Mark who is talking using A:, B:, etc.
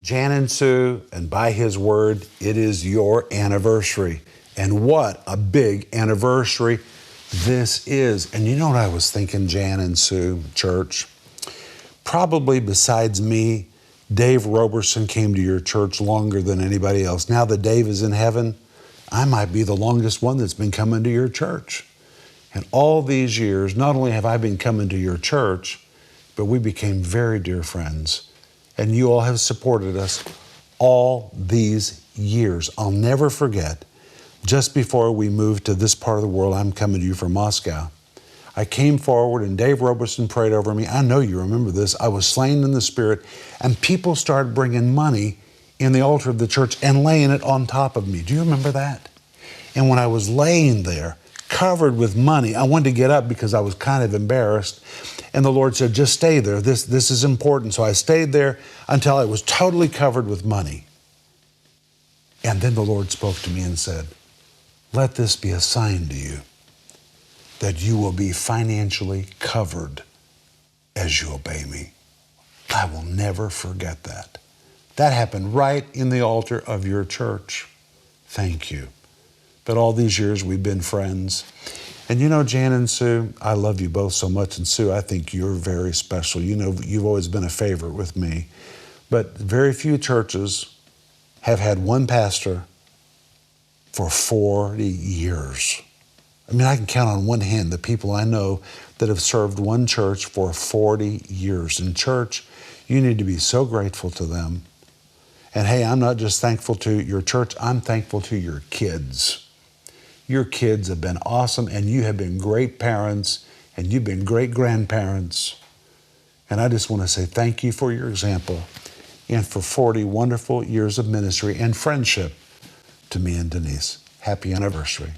A: Jann and Sue, and by His word, it is your anniversary. And what a big anniversary this is. And you know what I was thinking, Jann and Sue, church? Probably besides me, Dave Roberson came to your church longer than anybody else. Now that Dave is in heaven, I might be the longest one that's been coming to your church. And all these years, not only have I been coming to your church, but we became very dear friends. And you all have supported us all these years. I'll never forget, just before we moved to this part of the world, I'm coming to you from Moscow. I came forward and Dave Roberson prayed over me. I know you remember this. I was slain in the Spirit, and people started bringing money in the altar of the church and laying it on top of me. Do you remember that? And when I was laying there, covered with money, I wanted to get up because I was kind of embarrassed. And the Lord said, just stay there. This is important. So I stayed there until I was totally covered with money. And then the Lord spoke to me and said, let this be a sign to you that you will be financially covered as you obey me. I will never forget that. That happened right in the altar of your church. Thank you. But all these years we've been friends. And you know, Jann and Sue, I love you both so much. And Sue, I think you're very special. You know, you've always been a favorite with me. But very few churches have had one pastor for 40 years. I mean, I can count on one hand the people I know that have served one church for 40 years. In church, you need to be so grateful to them. And hey, I'm not just thankful to your church, I'm thankful to your kids. Your kids have been awesome, and you have been great parents, and you've been great grandparents. And I just want to say thank you for your example and for 40 wonderful years of ministry and friendship to me and Denise. Happy anniversary.